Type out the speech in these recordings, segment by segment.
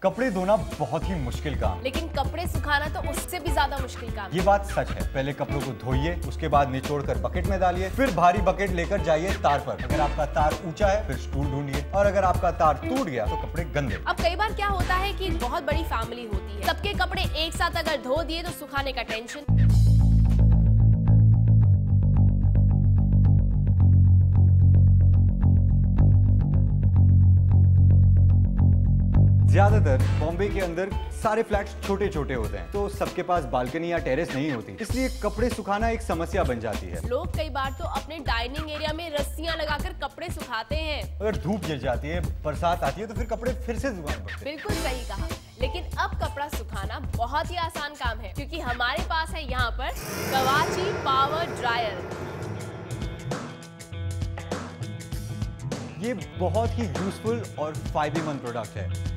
कपड़े धोना बहुत ही मुश्किल काम, लेकिन कपड़े सुखाना तो उससे भी ज्यादा मुश्किल काम ये बात सच है। पहले कपड़ों को धोइए, उसके बाद निचोड़कर बकेट में डालिए, फिर भारी बकेट लेकर जाइए तार पर। अगर आपका तार ऊंचा है फिर स्टूल ढूंढिए, और अगर आपका तार टूट गया तो कपड़े गंदे। अब कई बार क्या होता है कि बहुत बड़ी फैमिली होती है, सबके कपड़े एक साथ अगर धो दिए तो सुखाने का टेंशन। ज्यादातर बॉम्बे के अंदर सारे फ्लैट्स छोटे छोटे होते हैं, तो सबके पास बालकनी या टेरेस नहीं होती, इसलिए कपड़े सुखाना एक समस्या बन जाती है। लोग कई बार तो अपने डाइनिंग एरिया में रस्सियां लगाकर कपड़े सुखाते हैं। अगर धूप गिर जाती है, बरसात आती है, तो फिर कपड़े फिर से सुखाने पड़ते हैं। बिल्कुल सही कहा, लेकिन अब कपड़ा सुखाना बहुत ही आसान काम है, क्योंकि हमारे पास है यहाँ पर कवाची पावर ड्रायर। ये बहुत ही यूजफुल और फायदेमंद प्रोडक्ट है।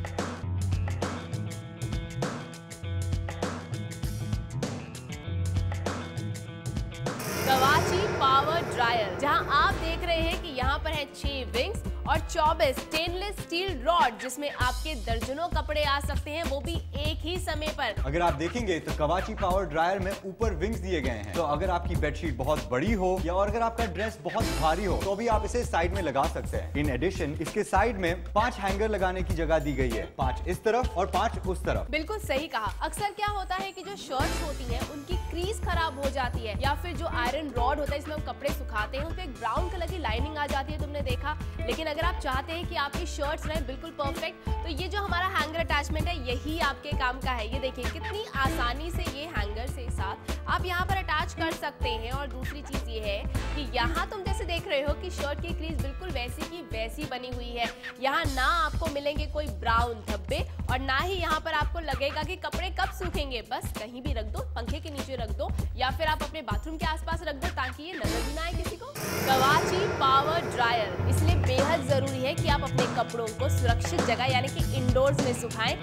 कवाची पावर ड्रायर, जहां आप देख रहे हैं कि यहाँ पर है 6 विंग्स और 24 स्टेनलेस स्टील रॉड, जिसमें आपके दर्जनों कपड़े आ सकते हैं, वो भी एक ही समय पर। अगर आप देखेंगे तो कवाची पावर ड्रायर में ऊपर विंग्स दिए गए हैं, तो अगर आपकी बेडशीट बहुत बड़ी हो या और अगर आपका ड्रेस बहुत भारी हो तो भी आप इसे साइड में लगा सकते हैं। इन एडिशन इसके साइड में 5 हैंगर लगाने की जगह दी गई है, 5 इस तरफ और 5 उस तरफ। बिल्कुल सही कहा। अक्सर क्या होता है कि जो शर्ट्स होती हैं उनकी क्रीज खराब हो जाती है, या फिर जो आयरन रॉड होता है इसमें हम कपड़े सुखाते हैं, उसपे एक ब्राउन कलर की लाइनिंग आ जाती है, तुमने देखा। लेकिन अगर आप चाहते हैं कि आपकी शर्ट्स रहे बिल्कुल परफेक्ट, तो ये जो हमारा हैंगर अटैचमेंट है यही आपके काम का है। ये देखिए कितनी आसानी से ये हैंगर से साथ आप यहाँ पर अटैच कर सकते हैं। और दूसरी चीज ये है कि यहाँ तुम जैसे देख रहे हो कि शर्ट की क्रीज बिल्कुल वैसी की वैसी बनी हुई है। यहाँ ना आपको मिलेंगे कोई ब्राउन धब्बे, और ना ही यहाँ पर आपको लगेगा कि कपड़े कब सूखेंगे। बस कहीं भी रख दो, पंखे के नीचे रख दो, या फिर आप अपने बाथरूम के आसपास रख दो, ताकि ये नजर भी ना आए किसी को। कवाची पावर ड्रायर इसलिए बेहद जरूरी है कि आप अपने कपड़ों को सुरक्षित जगह यानी कि इंडोर्स में सुखाएं।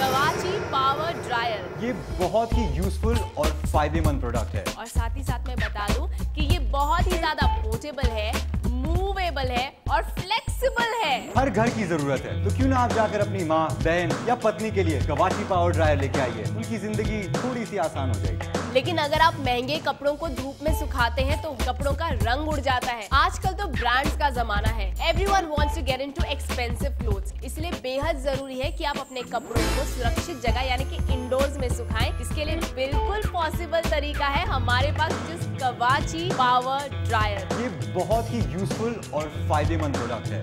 कवाची पावर ड्रायर ये बहुत ही यूजफुल और फायदेमंद प्रोडक्ट है। और साथ ही साथ मैं बता दूं कि ये बहुत ही ज्यादा पोर्टेबल है, मूवेबल है और फ्लेक्सिबल है। हर घर की जरूरत है, तो क्यों ना आप जाकर अपनी माँ, बहन या पत्नी के लिए कवाची पावर ड्रायर लेके आइए, उनकी जिंदगी थोड़ी सी आसान हो जाएगी। लेकिन अगर आप महंगे कपड़ों को धूप में सुखाते हैं तो कपड़ों का रंग उड़ जाता है। आजकल तो ब्रांड्स का जमाना है, everyone wants to get into expensive clothes, इसलिए बेहद जरूरी है कि आप अपने कपड़ों को सुरक्षित जगह यानी कि इंडोर्स में सुखाएं। इसके लिए बिल्कुल पॉसिबल तरीका है हमारे पास, जिस कवाची पावर ड्रायर। ये बहुत ही यूजफुल और फायदेमंद प्रोडक्ट है।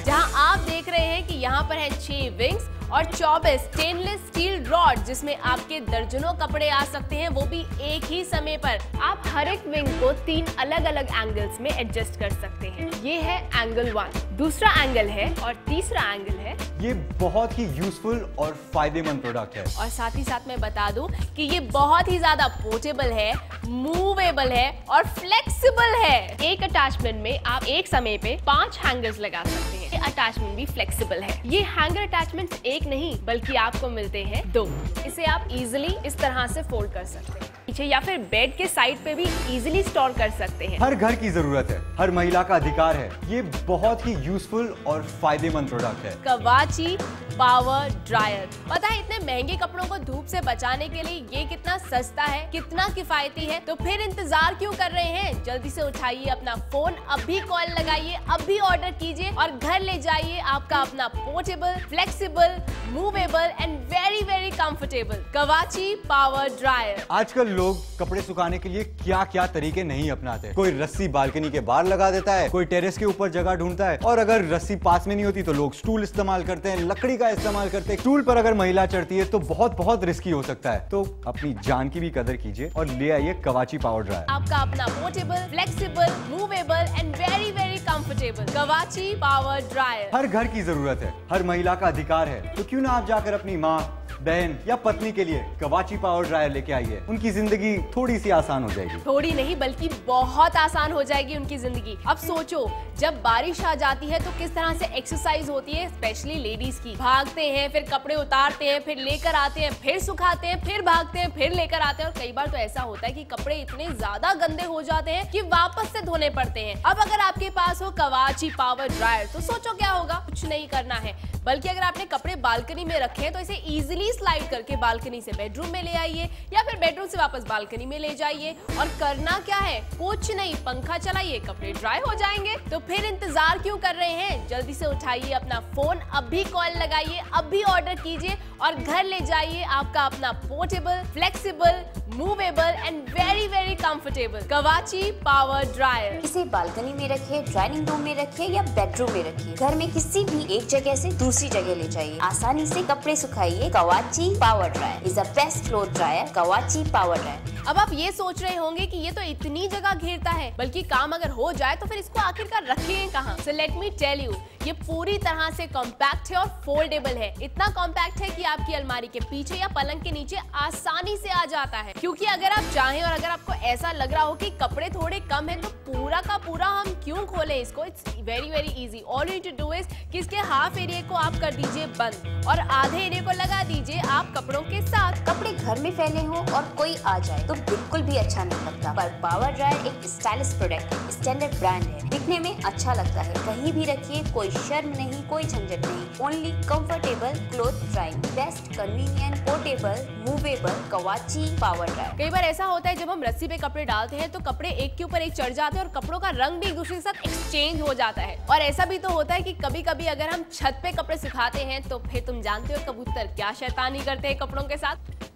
जहां आप देख रहे हैं कि यहाँ पर है 6 विंग्स और 24 स्टेनलेस स्टील रॉड, जिसमें आपके दर्जनों कपड़े आ सकते हैं, वो भी एक ही समय पर। आप हर एक विंग को 3 अलग अलग एंगल्स में एडजस्ट कर सकते हैं। ये है एंगल 1, दूसरा एंगल है और तीसरा एंगल है। ये बहुत ही यूजफुल और फायदेमंद प्रोडक्ट है। और साथ ही साथ मैं बता दूं कि ये बहुत ही ज्यादा पोर्टेबल है, मूवेबल है और फ्लेक्सिबल है। एक अटैचमेंट में आप एक समय पे 5 हैंगर्स लगा सकते हैं। ये अटैचमेंट भी फ्लेक्सिबल है। ये हैंगर अटैचमेंट एक नहीं बल्कि आपको मिलते हैं 2। इसे आप इजिली इस तरह से फोल्ड कर सकते हैं पीछे, या फिर बेड के साइड पे भी इजिली स्टोर कर सकते हैं। हर घर की जरूरत है, हर महिला का अधिकार है। ये बहुत ही यूजफुल और फायदेमंद प्रोडक्ट है। कवाची पावर ड्रायर। पता है इतने महंगे कपड़ों को धूप से बचाने के लिए ये कितना सस्ता है, कितना किफायती है, तो फिर इंतजार क्यों कर रहे हैं? जल्दी से उठाइए अपना फोन, अभी कॉल लगाइए, अभी ऑर्डर कीजिए और घर ले जाइए आपका अपना portable, flexible, movable and very very comfortable Kawachi power dryer. आजकल लोग कपड़े सुखाने के लिए क्या क्या तरीके नहीं अपनाते। कोई रस्सी बालकनी के बाहर लगा देता है, कोई टेरेस के ऊपर जगह ढूंढता है, और अगर रस्सी पास में नहीं होती तो लोग स्टूल इस्तेमाल करते हैं, लकड़ी का इस्तेमाल करते हैं। स्टूल पर अगर महिला चढ़ती है तो बहुत रिस्की हो सकता है। तो अपनी जान की भी कदर कीजिए और ले आइए कवाची पावर ड्रायर। आपका अपना portable, flexible, movable and very very comfortable Kawachi power dryer. हर घर की जरूरत है, हर महिला का अधिकार है, तो क्यों ना आप जाकर अपनी माँ, बहन या पत्नी के लिए कवाची पावर ड्रायर लेके आइए। उनकी जिंदगी थोड़ी सी आसान हो जाएगी। थोड़ी नहीं बल्कि बहुत आसान हो जाएगी उनकी जिंदगी। अब सोचो, जब बारिश आ जाती है तो किस तरह से एक्सरसाइज होती है, स्पेशली लेडीज की। भागते हैं, फिर कपड़े उतारते हैं, फिर लेकर आते हैं, फिर सुखाते हैं, फिर भागते हैं, फिर लेकर आते हैं। और कई बार तो ऐसा होता है कि कपड़े इतने ज्यादा गंदे हो जाते हैं कि वापस से धोने पड़ते हैं। अब अगर आपके पास हो कवाची पावर ड्रायर तो सोचो क्या होगा। कुछ नहीं करना है, बल्कि अगर आपने कपड़े बालकनी में रखे हैं तो इसे इजीली स्लाइड करके बालकनी से बेडरूम में ले आइए या फिर बेडरूम से वापस बालकनी में ले जाइए। और करना क्या है, कुछ नहीं, पंखा चलाइए, कपड़े ड्राई हो जाएंगे। तो फिर इंतजार क्यों कर रहे हैं, जल्दी से उठाइए अपना फोन, अभी कॉल लगाइए, अभी ऑर्डर कीजिए और घर ले जाइए आपका अपना portable, flexible, movable and very very comfortable Kawachi power dryer. इसे बालकनी में रखिए, डाइनिंग रूम में रखिए या बेडरूम में रखिए। घर में किसी भी एक जगह से दूसरी जगह ले जाइए। आसानी से कपड़े सुखाइए। Kawachi power dryer is the best cloth dryer. Kawachi power dryer. अब आप ये सोच रहे होंगे कि ये तो इतनी जगह घेरता है, बल्कि काम अगर हो जाए तो फिर इसको आखिरकार रखें कहाँ? So let me tell you, ये पूरी तरह से कॉम्पैक्ट है और फोल्डेबल है। इतना कॉम्पैक्ट है कि आपकी अलमारी के पीछे या पलंग के नीचे आसानी से आ जाता है। क्योंकि अगर आप चाहें और अगर आपको ऐसा लग रहा हो कि कपड़े थोड़े कम हैं तो पूरा का पूरा हम क्यों खोलें इसको। It's very very easy. All you need to do is कि इसके हाफ एरिया को आप कर दीजिए बंद और आधे एरिया को लगा दीजिए आप कपड़ों के साथ। कपड़े घर में फैले हो और कोई आ जाए तो बिल्कुल भी अच्छा नहीं लगता। पर पावर ड्रायर एक स्टाइलिश प्रोडक्ट है, स्टैंडर्ड ब्रांड है, दिखने में अच्छा लगता है। कहीं भी रखिए, कोई शर्म नहीं, कोई झंझट नहीं। Only comfortable cloth drying, best convenient, portable, movable Kawachi power dryer. कई बार ऐसा होता है जब हम रस्सी पे कपड़े डालते हैं तो कपड़े एक के ऊपर एक चढ़ जाते हैं और कपड़ों का रंग भी एक दूसरे के साथ एक्सचेंज हो जाता है। और ऐसा भी तो होता है कि कभी कभी अगर हम छत पे कपड़े सुखाते हैं तो फिर तुम जानते हो कबूतर क्या शैतानी करते हैं कपड़ों के साथ।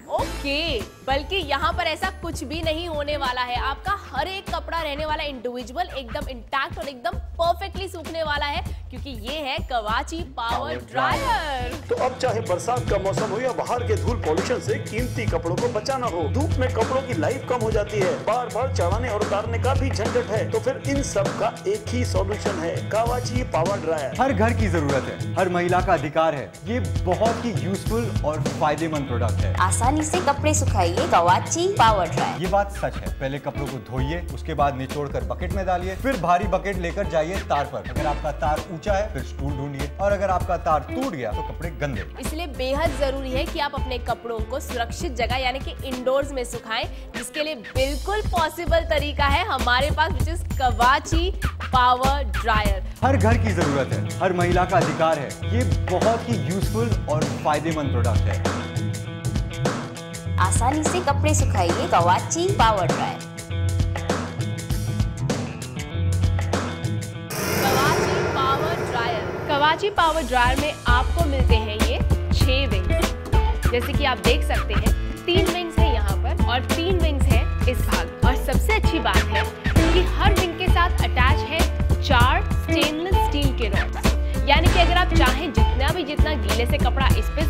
ओके, बल्कि यहाँ पर ऐसा कुछ भी नहीं होने वाला है। आपका हर एक कपड़ा रहने वाला इंडिविजुअल, एकदम इंटैक्ट और एकदम परफेक्टली सूखने वाला है, क्योंकि ये है कवाची पावर ड्रायर। तो अब चाहे बरसात का मौसम हो या बाहर के धूल पॉल्यूशन से कीमती कपड़ों को बचाना हो, धूप में कपड़ों की लाइफ कम हो जाती है, बार बार चढ़ाने और उतारने का भी झंझट है, तो फिर इन सब का एक ही सॉल्यूशन है, कवाची पावर ड्रायर। हर घर की जरूरत है, हर महिला का अधिकार है। ये बहुत ही यूजफुल और फायदेमंद प्रोडक्ट है। आसानी से कपड़े सुखाइए। Kawachi power dryer. ये बात सच है। पहले कपड़ों को धोइए, उसके बाद निचोड़ कर बकेट में डालिए, फिर भारी बकेट लेकर जाइए तार पर। अगर आपका तार ऊंचा है फिर स्टूल ढूंढिए, और अगर आपका तार टूट गया तो कपड़े गंदे। इसलिए बेहद जरूरी है कि आप अपने कपड़ों को सुरक्षित जगह यानी कि इंडोर्स में सुखाएं, जिसके लिए बिल्कुल पॉसिबल तरीका है हमारे पास, which is Kawachi power dryer. हर घर की जरूरत है, हर महिला का अधिकार है। ये बहुत ही यूजफुल और फायदेमंद प्रोडक्ट है। आसानी से कपड़े सुखाइए। Kawachi power dryer. Kawachi power dryer. Kawachi power dryer में आपको मिलते हैं ये 6 विंग्स। जैसे कि आप देख सकते हैं 3 विंग्स हैं यहाँ पर और 3 विंग्स हैं इस भाग। और सबसे अच्छी बात है कि हर विंग के साथ अटैच है 4 स्टेनलेस स्टील के रॉड्स, यानी कि अगर आप चाहें जितना गीले से कपड़ा इस पे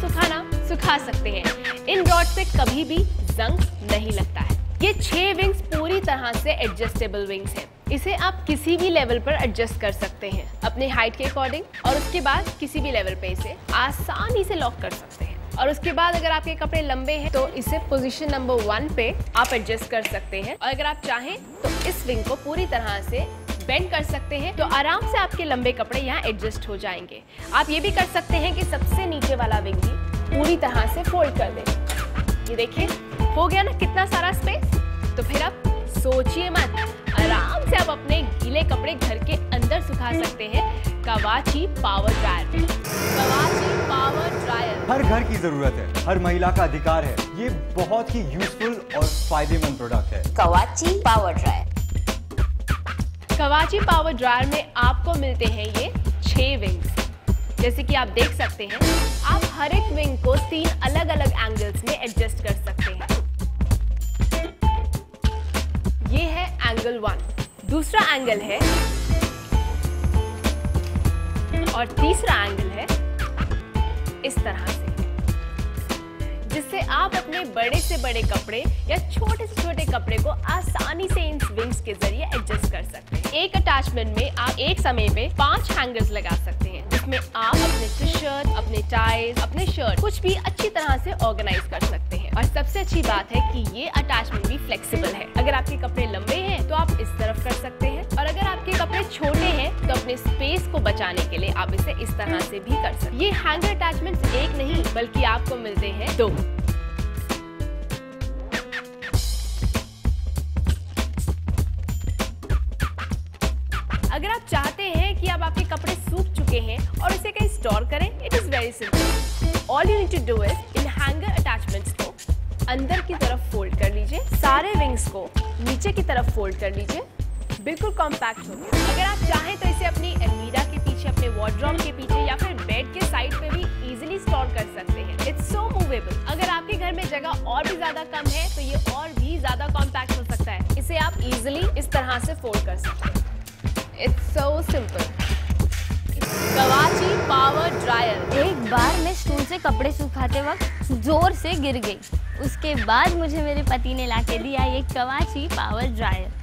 सुखा सकते हैं। इन रॉड से कभी भी जंग नहीं लगता है। ये 6 विंग्स पूरी तरह से एडजस्टेबल विंग्स हैं। इसे आप किसी भी लेवल पर एडजस्ट कर सकते हैं अपने हाइट के अकॉर्डिंग, और उसके बाद किसी भी लेवल पे इसे आसानी से लॉक कर सकते हैं। और उसके बाद अगर आपके कपड़े लंबे हैं तो इसे पोजीशन नंबर 1 पे आप एडजस्ट कर सकते हैं। और अगर आप चाहें तो इस विंग को पूरी तरह से बेंड कर सकते हैं, तो आराम से आपके लंबे कपड़े यहाँ एडजस्ट हो जाएंगे। आप ये भी कर सकते हैं कि सबसे नीचे वाला विंग भी पूरी तरह से फोल्ड कर दें। ये देखिए हो गया ना कितना सारा स्पेस। तो फिर आप सोचिए मत, आराम से आप अपने गीले कपड़े घर के अंदर सुखा सकते हैं कवाची पावर ड्रायर में। कवाची पावर ड्रायर हर घर की जरूरत है, हर महिला का अधिकार है। ये बहुत ही यूजफुल और फायदेमंद प्रोडक्ट है। कवाची power dryer. Kawachi power dryer में आपको मिलते हैं ये 6 विंग्स। जैसे कि आप देख सकते हैं, आप हर एक विंग को 3 अलग अलग एंगल्स में एडजस्ट कर सकते हैं। ये है एंगल 1, दूसरा एंगल है और तीसरा एंगल है इस तरह से, जिससे आप अपने बड़े से बड़े कपड़े या छोटे से छोटे कपड़े को आसानी से इन विंग्स के जरिए एडजस्ट कर सकते हैं। एक अटैचमेंट में आप एक समय पे 5 हैंगर्स लगा सकते हैं, जिसमें आप अपने टी शर्ट, अपने टाइज, अपने शर्ट कुछ भी अच्छी तरह से ऑर्गेनाइज कर सकते हैं। और सबसे अच्छी बात है कि ये अटैचमेंट भी फ्लेक्सिबल है। अगर आपके कपड़े लंबे हैं तो आप इस तरफ कर सकते हैं, और अगर आपके कपड़े छोटे हैं तो अपने स्पेस को बचाने के लिए आप इसे इस तरह से भी कर सकते हैं। ये हैंगर अटैचमेंट्स एक नहीं बल्कि आपको मिलते हैं 2। अगर आप चाहते हैं कि अब आपके कपड़े सूख चुके हैं और इसे कहीं स्टोर करें, it is very simple. All you need to do is in hanger attachments को अंदर की तरफ फोल्ड कर लीजिए, सारे विंग्स को नीचे की तरफ फोल्ड कर लीजिए, बिल्कुल कॉम्पैक्ट होंगे। अगर आप चाहें तो इसे अपनी अलमीरा के पीछे, अपने वार्डरोब के पीछे या फिर बेड के साइड पे भी इजीली स्टोर कर सकते हैं। It's so movable. अगर आपके घर में जगह और भी ज्यादा कम है तो ये और भी ज्यादा कॉम्पैक्ट हो सकता है। इसे आप इजीली इस तरह से फोल्ड कर सकते हैं। It's so simple. Kawachi power dryer. एक बार मैं स्टूल से कपड़े सुखाते वक्त जोर से गिर गई। उसके बाद मुझे मेरे पति ने लाके दिया ये कवाची पावर ड्रायर।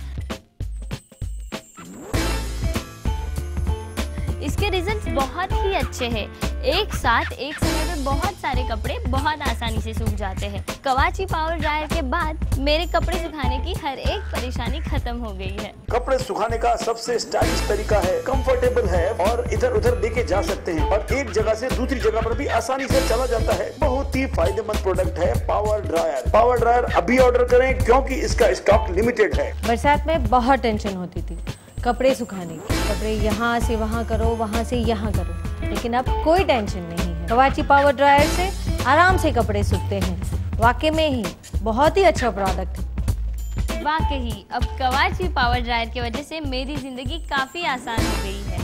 इसके रिजल्ट्स बहुत ही अच्छे हैं। एक साथ एक समय में बहुत सारे कपड़े बहुत आसानी से सूख जाते हैं। कवाची पावर ड्रायर के बाद मेरे कपड़े सुखाने की हर एक परेशानी खत्म हो गई है। कपड़े सुखाने का सबसे स्टाइलिश तरीका है, कंफर्टेबल है और इधर उधर लेके जा सकते हैं और एक जगह से दूसरी जगह पर भी आसानी से चला जाता है। बहुत ही फायदेमंद प्रोडक्ट है पावर ड्रायर। पावर ड्रायर अभी ऑर्डर करें क्योंकि इसका स्टॉक लिमिटेड है। बरसात में बहुत टेंशन होती थी कपड़े सुखाने की। कपड़े यहाँ से वहाँ करो, वहाँ से यहाँ करो, लेकिन अब कोई टेंशन नहीं है। कवाची पावर ड्रायर से आराम से कपड़े सूखते हैं। वाकई में ही बहुत ही अच्छा प्रोडक्ट है। वाकई अब कवाची पावर ड्रायर की वजह से मेरी जिंदगी काफी आसान हो गई है।